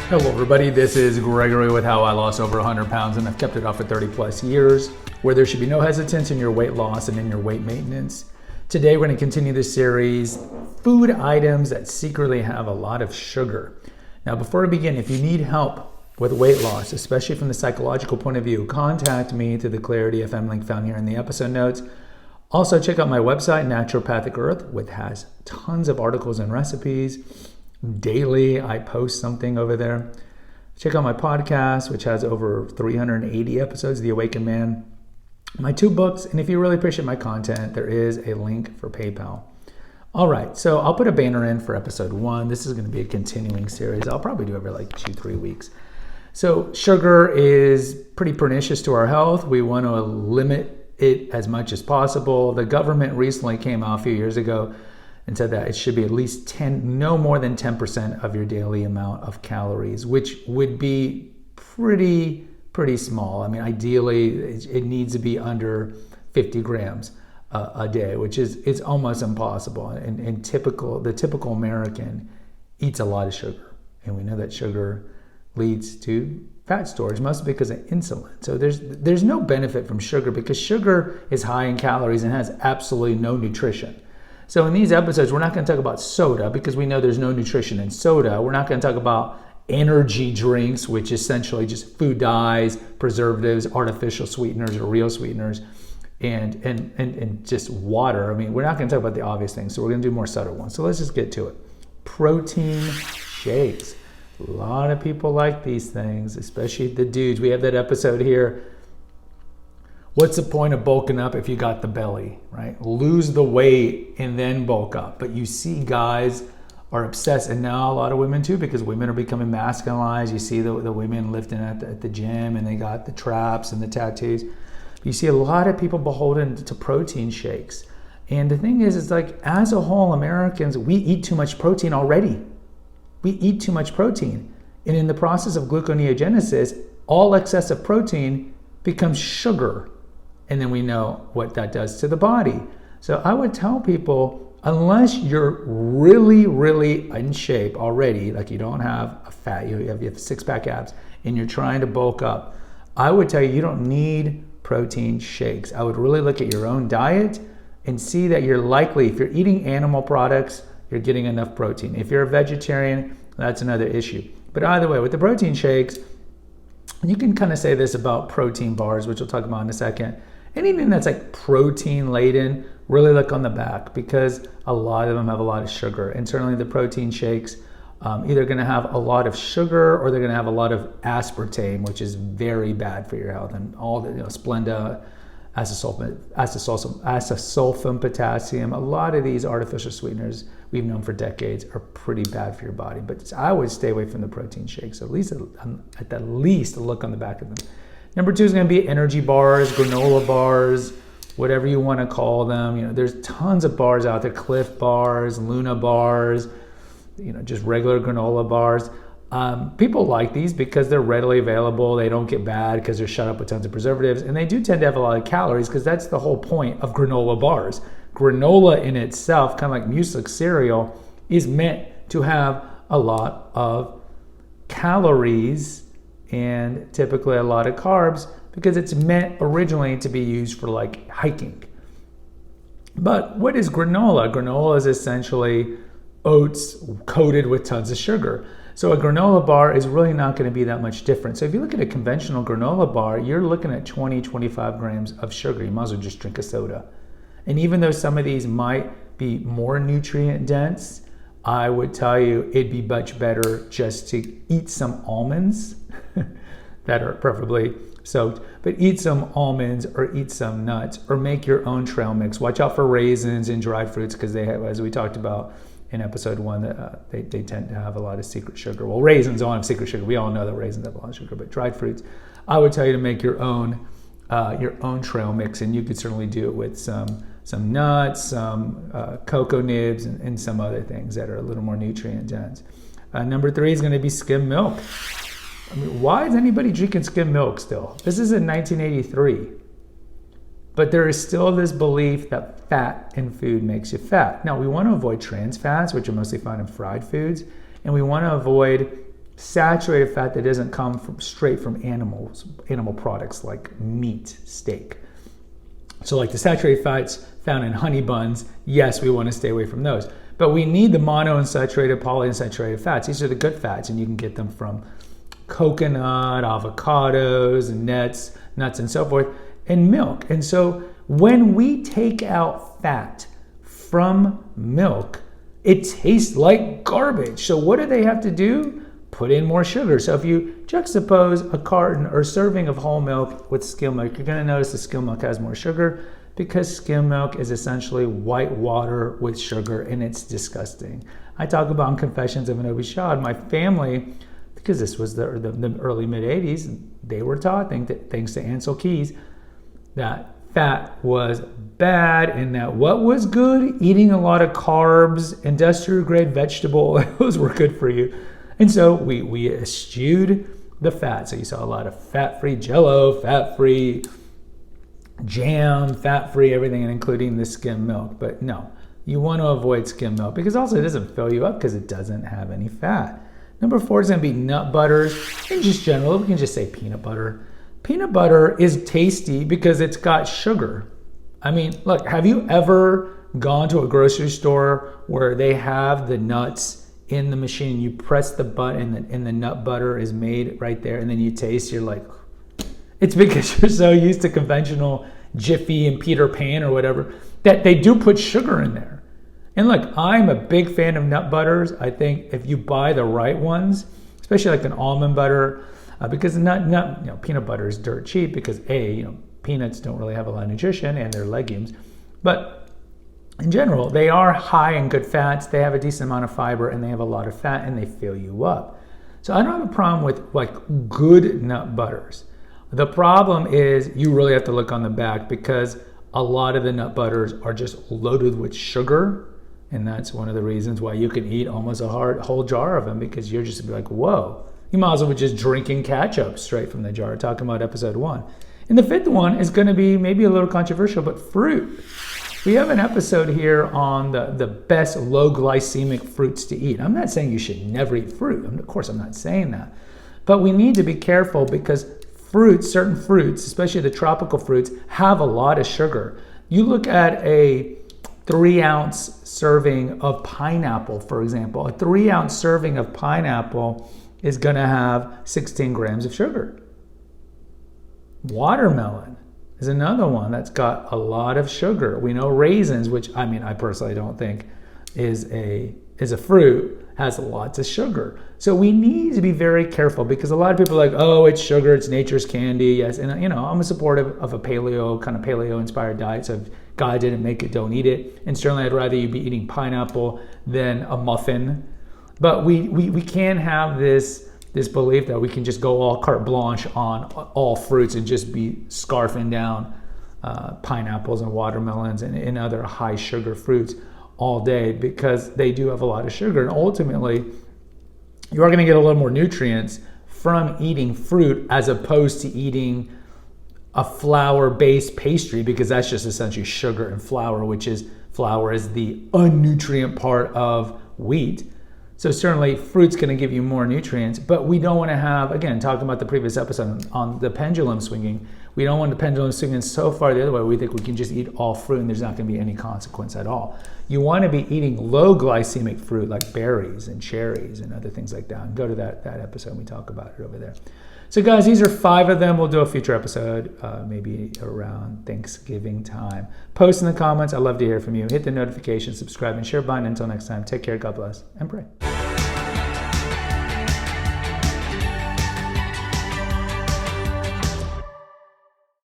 Hello everybody, this is Gregory with how I lost over 100 pounds and I've kept it off for 30 plus years, where there should be no hesitance in your weight loss and in your weight maintenance. Today we're going to continue this series, food items that secretly have a lot of sugar. Now before I begin, if you need help with weight loss, especially from the psychological point of view, contact me through the Clarity FM link found here in the episode notes. Also check out my website, Naturopathic Earth, which has tons of articles and recipes. Daily, I post something over there. Check out my podcast, which has over 380 episodes, The Awakened Man. My 2 books, and if you really appreciate my content, there is a link for PayPal. All right, so I'll put a banner in for episode 1. This is going to be a continuing series. I'll probably do every 2-3 weeks. So sugar is pretty pernicious to our health. We want to limit it as much as possible. The government recently came out a few years ago and said that it should be at least no more than 10% of your daily amount of calories, which would be pretty small. I mean, ideally, it needs to be under 50 grams a day, which is it's almost impossible. And the typical American eats a lot of sugar, and we know that sugar leads to fat storage, mostly because of insulin. So there's no benefit from sugar because sugar is high in calories and has absolutely no nutrition. So in these episodes, we're not going to talk about soda because we know there's no nutrition in soda. We're not going to talk about energy drinks, which essentially just food dyes, preservatives, artificial sweeteners or real sweeteners, and just water. I mean, we're not going to talk about the obvious things, so we're going to do more subtle ones. So let's just get to it. Protein shakes. A lot of people like these things, especially the dudes. We have that episode here. What's the point of bulking up if you got the belly, right? Lose the weight and then bulk up. But you see guys are obsessed, and now a lot of women too, because women are becoming masculinized. You see the women lifting at the gym, and they got the traps and the tattoos. You see a lot of people beholden to protein shakes. And the thing is, it's like, as a whole, Americans, we eat too much protein already. We eat too much protein. And in the process of gluconeogenesis, all excessive protein becomes sugar. And then we know what that does to the body. So I would tell people, unless you're really in shape already, like you don't have a fat, you have 6-pack abs, and you're trying to bulk up, I would tell you, you don't need protein shakes. I would really look at your own diet and see that you're likely, if you're eating animal products, you're getting enough protein. If you're a vegetarian, that's another issue. But either way, with the protein shakes, you can kind of say this about protein bars, which we'll talk about in a second. Anything that's like protein laden, really look on the back because a lot of them have a lot of sugar. And certainly the protein shakes, either going to have a lot of sugar or they're going to have a lot of aspartame, which is very bad for your health. And all the Splenda, asasulfam potassium, a lot of these artificial sweeteners we've known for decades are pretty bad for your body. But I would stay away from the protein shakes, at least look on the back of them. Number 2 is going to be energy bars, granola bars, whatever you want to call them. There's tons of bars out there, Cliff bars, Luna bars, just regular granola bars. People like these because they're readily available. They don't get bad because they're shut up with tons of preservatives. And they do tend to have a lot of calories because that's the whole point of granola bars. Granola in itself, kind of like muesli cereal, is meant to have a lot of calories and typically a lot of carbs because it's meant originally to be used for like hiking. But what is granola? Granola is essentially oats coated with tons of sugar. So a granola bar is really not going to be that much different. So if you look at a conventional granola bar, you're looking at 20-25 grams of sugar. You might as well just drink a soda. And even though some of these might be more nutrient dense, I would tell you it'd be much better just to eat some almonds that are preferably soaked, but eat some almonds or eat some nuts or make your own trail mix. Watch out for raisins and dried fruits because they have, as we talked about in episode 1, they tend to have a lot of secret sugar. Well, raisins don't have secret sugar. We all know that raisins have a lot of sugar, but dried fruits, I would tell you to make your own trail mix, and you could certainly do it with some nuts, some cocoa nibs, and some other things that are a little more nutrient dense. Number 3 is going to be skim milk. I mean, why is anybody drinking skim milk still? This is in 1983. But there is still this belief that fat in food makes you fat. Now, we want to avoid trans fats, which are mostly found in fried foods, and we want to avoid saturated fat that doesn't come from straight from animal products like meat, steak. So like the saturated fats found in honey buns, yes, we want to stay away from those. But we need the monounsaturated, polyunsaturated fats. These are the good fats, and you can get them from coconut, avocados, nuts, and so forth, and milk. And so when we take out fat from milk, it tastes like garbage. So what do they have to do? Put in more sugar. So if you juxtapose a carton or serving of whole milk with skim milk, you're going to notice the skim milk has more sugar because skim milk is essentially white water with sugar, and it's disgusting. I talk about in Confessions of an Obese Child, my family, because this was the early mid-'80s, they were taught, thanks to Ansel Keys, that fat was bad and that what was good? Eating a lot of carbs, industrial grade vegetable, those were good for you. And so we eschewed the fat. So you saw a lot of fat-free Jell-O, fat-free jam, fat-free everything, and including the skim milk. But no, you want to avoid skim milk because also it doesn't fill you up because it doesn't have any fat. Number 4 is going to be nut butters. In just general, we can just say peanut butter. Peanut butter is tasty because it's got sugar. I mean, look, have you ever gone to a grocery store where they have the nuts in the machine? You press the button and the nut butter is made right there, and then you taste, you're like, it's because you're so used to conventional Jiffy and Peter Pan or whatever that they do put sugar in there. And look, I'm a big fan of nut butters. I think if you buy the right ones, especially like an almond butter, because peanut butter is dirt cheap because peanuts don't really have a lot of nutrition and they're legumes. But in general, they are high in good fats. They have a decent amount of fiber and they have a lot of fat and they fill you up. So I don't have a problem with like good nut butters. The problem is you really have to look on the back because a lot of the nut butters are just loaded with sugar. And that's one of the reasons why you can eat almost a whole jar of them because you're just like, whoa. You might as well be just drinking ketchup straight from the jar, talking about episode 1. And the 5th one is going to be maybe a little controversial, but fruit. We have an episode here on the best low glycemic fruits to eat. I'm not saying you should never eat fruit. Of course, I'm not saying that. But we need to be careful because certain fruits, especially the tropical fruits, have a lot of sugar. You look at a 3-ounce serving of pineapple, for example. A 3-ounce serving of pineapple is going to have 16 grams of sugar. Watermelon is another one that's got a lot of sugar. We know raisins, which I personally don't think is a fruit, has lots of sugar. So we need to be very careful because a lot of people are like, oh, it's sugar, it's nature's candy. Yes, and I'm a supportive of a paleo-inspired diet. So if God didn't make it, don't eat it. And certainly I'd rather you be eating pineapple than a muffin. But we can't have this belief that we can just go all carte blanche on all fruits and just be scarfing down pineapples and watermelons and other high sugar fruits all day because they do have a lot of sugar. And ultimately, you are going to get a little more nutrients from eating fruit as opposed to eating a flour-based pastry because that's just essentially sugar and flour, flour is the unnutrient part of wheat. So certainly fruit's going to give you more nutrients, but we don't want to have, again, talking about the previous episode on the pendulum swinging, we don't want the pendulum swinging so far the other way. We think we can just eat all fruit and there's not going to be any consequence at all. You want to be eating low glycemic fruit like berries and cherries and other things like that. And go to that episode and we talk about it over there. So guys, these are 5 of them. We'll do a future episode, maybe around Thanksgiving time. Post in the comments. I'd love to hear from you. Hit the notification, subscribe, and share button. Until next time, take care, God bless, and pray.